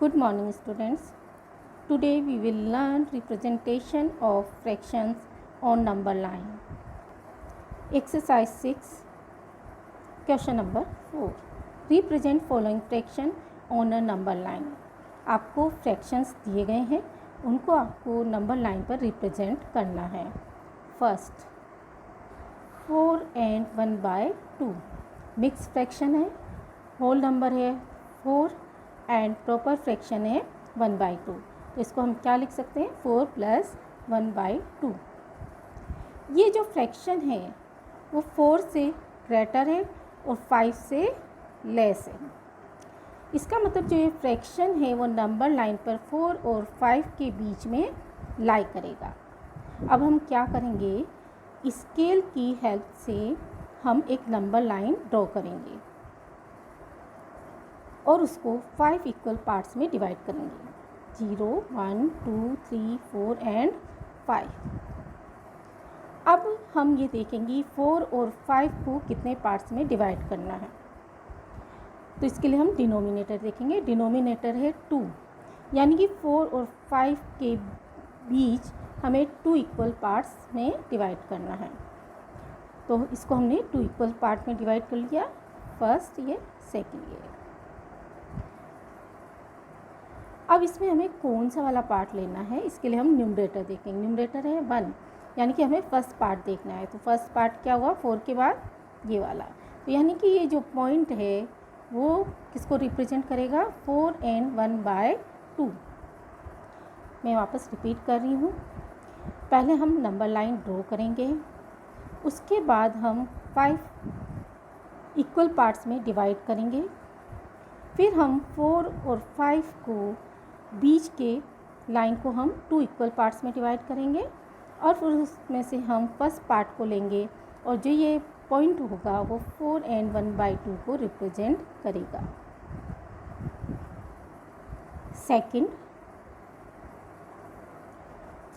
Good morning, students. Today we will learn representation of fractions on number line. Exercise 6, question number 4. Represent following fraction on a number line. आपको fractions दिए गए हैं, उनको आपको number line पर represent करना है. फर्स्ट 4 and 1/2 मिक्स फ्रैक्शन है, होल नंबर है 4 एंड प्रॉपर फ्रैक्शन है 1/2. तो इसको हम क्या लिख सकते हैं 4 + 1/2. ये जो फ्रैक्शन है वो 4 से ग्रेटर है और 5 से लेस है. इसका मतलब जो ये फ्रैक्शन है वो नंबर लाइन पर 4 और 5 के बीच में लाई करेगा. अब हम क्या करेंगे, स्केल की हेल्प से हम एक नंबर लाइन ड्रॉ करेंगे और उसको 5 इक्वल पार्ट्स में डिवाइड करेंगे. 0, 1, 2, 3, 4 एंड 5. अब हम ये देखेंगे 4 और 5 को कितने पार्ट्स में डिवाइड करना है. तो इसके लिए हम डिनोमिनेटर देखेंगे. डिनोमिनेटर है 2, यानी कि 4 और 5 के बीच हमें 2 इक्वल पार्ट्स में डिवाइड करना है. तो इसको हमने 2 इक्वल पार्ट में डिवाइड कर लिया, फर्स्ट ये, सेकंड ये. अब इसमें हमें कौन सा वाला पार्ट लेना है, इसके लिए हम न्यूमरेटर देखेंगे. न्यूमरेटर है 1, यानी कि हमें फर्स्ट पार्ट देखना है. तो फर्स्ट पार्ट क्या हुआ 4 के बाद ये वाला. तो यानी कि ये जो पॉइंट है वो किसको रिप्रेजेंट करेगा 4 and 1/2. मैं वापस रिपीट कर रही हूँ. पहले हम नंबर लाइन ड्रॉ करेंगे, उसके बाद हम 5 इक्वल पार्ट्स में डिवाइड करेंगे. फिर हम 4 और 5 को बीच के लाइन को हम 2 इक्वल पार्ट्स में डिवाइड करेंगे और फिर उसमें से हम फर्स्ट पार्ट को लेंगे और जो ये पॉइंट होगा वो 4 and 1/2 को रिप्रेजेंट करेगा. सेकंड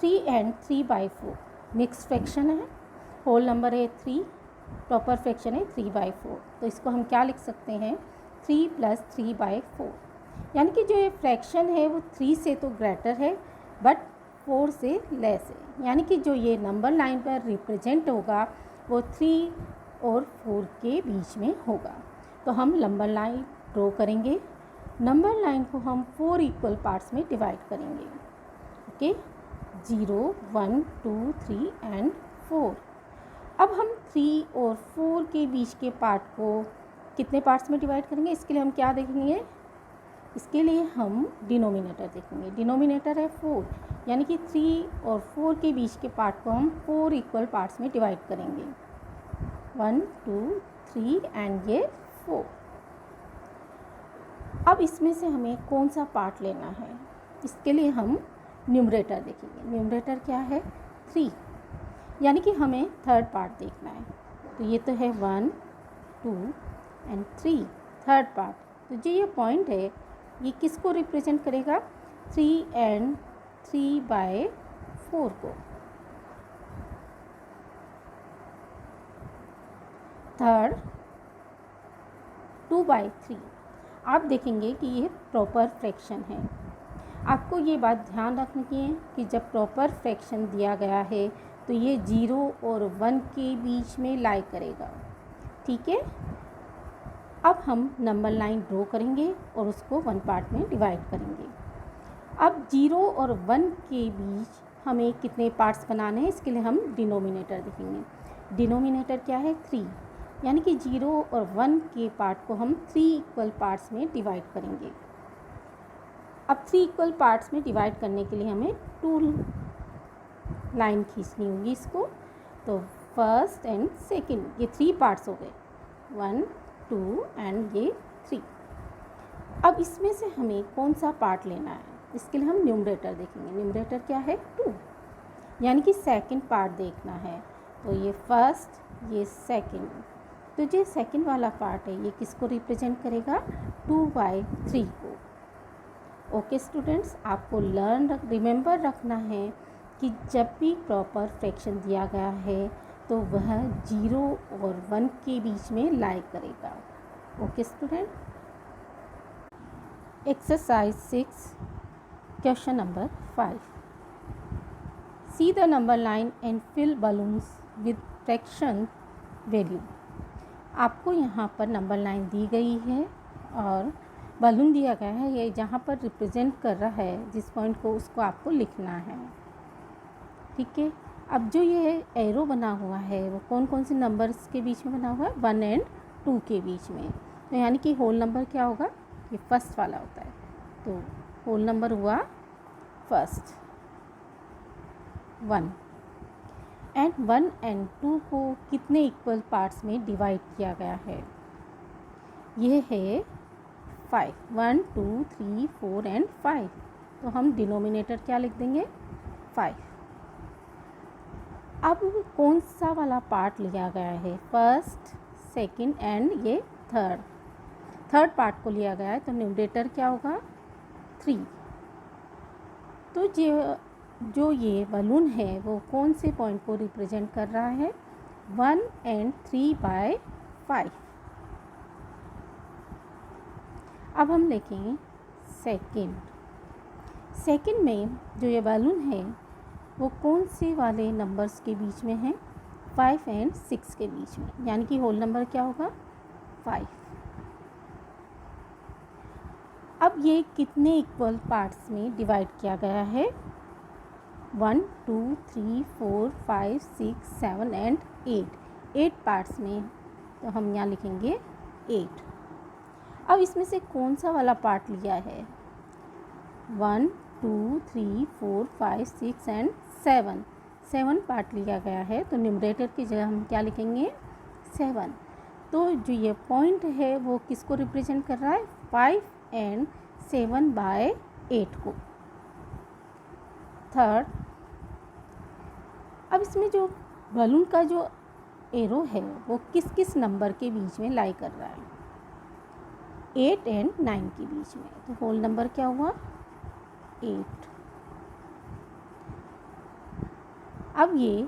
3 and 3/4 मिक्स फ्रैक्शन है, होल नंबर है 3, प्रॉपर फ्रैक्शन है 3/4. तो इसको हम क्या लिख सकते हैं 3 + 3/4. यानी कि जो ये फ्रैक्शन है वो 3 से तो ग्रेटर है बट 4 से लेस है. यानी कि जो ये नंबर लाइन पर रिप्रेजेंट होगा वो 3 और 4 के बीच में होगा. तो हम नंबर लाइन ड्रॉ करेंगे. नंबर लाइन को हम 4 इक्वल पार्ट्स में डिवाइड करेंगे. Okay, 0, 1, 2, 3 and 4. अब हम 3 और 4 के बीच के पार्ट को कितने पार्ट्स में डिवाइड करेंगे, इसके लिए हम क्या देखेंगे, इसके लिए हम डिनोमिनेटर देखेंगे. डिनोमिनेटर है 4, यानी कि 3 और 4 के बीच के पार्ट को हम 4 इक्वल पार्ट्स में डिवाइड करेंगे. 1, 2, 3 एंड ये 4. अब इसमें से हमें कौन सा पार्ट लेना है, इसके लिए हम न्यूमरेटर देखेंगे. न्यूमरेटर क्या है 3, यानी कि हमें थर्ड पार्ट देखना है. तो ये तो है 1, 2 एंड 3, थर्ड पार्ट. तो जो ये पॉइंट है ये किसको रिप्रेजेंट करेगा 3 and 3/4 को. थर्ड 2/3. आप देखेंगे कि ये प्रॉपर फ्रैक्शन है. आपको ये बात ध्यान रखनी है कि जब प्रॉपर फ्रैक्शन दिया गया है तो ये 0 और 1 के बीच में लाई करेगा. ठीक है. अब हम नंबर लाइन ड्रॉ करेंगे और उसको 1 पार्ट में डिवाइड करेंगे. अब 0 और 1 के बीच हमें कितने पार्ट्स बनाने हैं, इसके लिए हम डिनोमिनेटर देखेंगे. डिनोमिनेटर क्या है 3, यानी कि 0 और 1 के पार्ट को हम 3 इक्वल पार्ट्स में डिवाइड करेंगे. अब 3 इक्वल पार्ट्स में डिवाइड करने के लिए हमें 2 लाइन खींचनी होगी इसको. तो फर्स्ट एंड सेकंड ये 3 पार्ट्स हो गए, 1, 2 एंड ये 3. अब इसमें से हमें कौन सा पार्ट लेना है, इसके लिए हम न्यूमरेटर देखेंगे. न्यूमरेटर क्या है 2, यानी कि सेकंड पार्ट देखना है. तो ये फर्स्ट, ये सेकंड. तो जो सेकंड वाला पार्ट है ये किसको रिप्रेजेंट करेगा 2/3 को. ओके स्टूडेंट्स, आपको रिमेंबर रखना है कि जब भी प्रॉपर फ्रैक्शन दिया गया है तो वह 0 और 1 के बीच में लाई करेगा. Okay student. Exercise 6, question number 5. See the number line and fill balloons with fraction value. आपको यहाँ पर नंबर लाइन दी गई है और बलून दिया गया है, ये जहाँ पर रिप्रेजेंट कर रहा है जिस पॉइंट को, उसको आपको लिखना है। ठीक है, अब जो ये एरो बना हुआ है वो कौन कौन से नंबर्स के बीच में बना हुआ है? 1 और 2 के बीच में। तो यानी कि होल नंबर क्या होगा? ये फर्स्ट वाला होता है, तो होल नंबर हुआ फर्स्ट 1। एंड 1 और 2 को कितने इक्वल पार्ट्स में डिवाइड किया गया है? ये है 5, 1 2 3 4 और 5। तो हम डिनोमिनेटर क्या लिख देंगे? 5। अब कौन सा वाला पार्ट लिया गया है? फर्स्ट, सेकंड एंड ये थर्ड पार्ट को लिया गया है, तो न्यूमरेटर क्या होगा? 3। तो जो ये बलून है वो कौन से पॉइंट को रिप्रेजेंट कर रहा है? 1 और 3/5। अब हम लिखेंगे सेकंड में जो ये बलून है वो कौन से वाले नंबर्स के बीच में है? 5 और 6 के बीच में, यानी कि होल नंबर क्या होगा? 5। अब ये कितने इक्वल पार्ट्स में डिवाइड किया गया है? 1 2 3 4 5 6 7 और 8 पार्ट्स में। तो हम यहाँ लिखेंगे 8। अब इसमें से कौन सा वाला पार्ट लिया है? 1 2 3 4 5 6 और 7 पार्ट लिया गया है, तो न्यूमरेटर की जगह हम क्या लिखेंगे? 7। तो जो ये पॉइंट है वो किसको रिप्रेजेंट कर रहा है? 5 और 7/8 को। थर्ड, अब इसमें जो बलून का जो एरो है वो किस किस नंबर के बीच में लाई कर रहा है? 8 और 9 के बीच में। तो होल नंबर क्या हुआ? 8। अब ये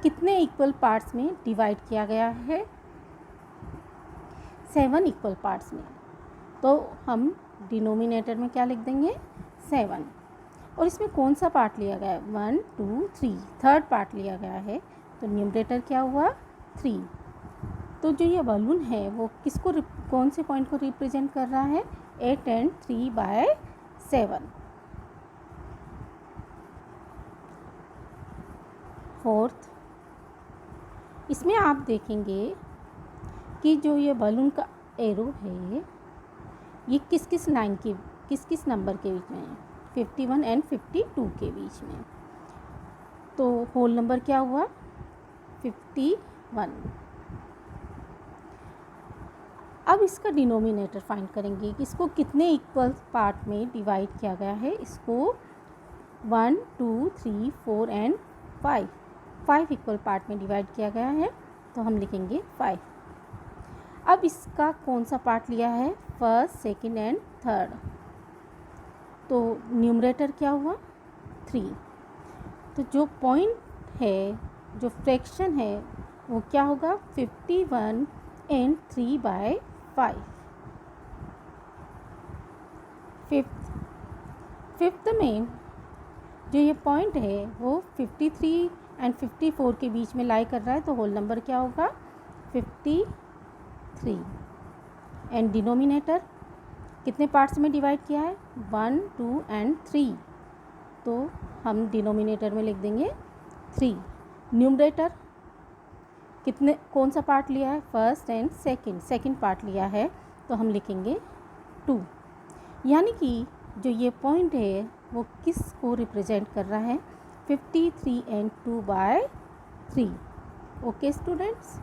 कितने इक्वल पार्ट्स में डिवाइड किया गया है? 7 इक्वल पार्ट्स में। तो हम डिनोमिनेटर में क्या लिख देंगे? 7। और इसमें कौन सा पार्ट लिया गया है? 1 2 3, थर्ड पार्ट लिया गया है, तो न्यूमरेटर क्या हुआ? 3। तो जो ये बलून है वो किसको कौन से पॉइंट को रिप्रेजेंट कर रहा है? 8 और 3/7। फोर्थ, इसमें आप देखेंगे कि जो ये बलून का एरो है ये किस किस नंबर के बीच में है? 51 और 52 के बीच में। तो होल नंबर क्या हुआ? 51। अब इसका डिनोमिनेटर फाइंड करेंगे कि इसको कितने इक्वल पार्ट में डिवाइड किया गया है। इसको 1 2 3 4 और 5 इक्वल पार्ट में डिवाइड किया गया है, तो हम लिखेंगे 5। अब इसका कौन सा पार्ट लिया है? First, second and third. तो न्यूमरेटर क्या हुआ? 3। तो जो पॉइंट है, जो फ्रैक्शन है वो क्या होगा? 51 और 3/5। फिफ्थ में जो ये पॉइंट है वो 53 और 54 के बीच में लाई कर रहा है, तो होल नंबर क्या होगा? 53। एंड डिनोमिनेटर कितने पार्ट्स में डिवाइड किया है? 1 2 और 3। तो हम डिनोमिनेटर में लिख देंगे 3। न्यूमरेटर कौन सा पार्ट लिया है? फर्स्ट एंड सेकंड पार्ट लिया है, तो हम लिखेंगे 2। यानी कि जो ये पॉइंट है वो किस को रिप्रेजेंट कर रहा है? 53 और 2/3। Okay students.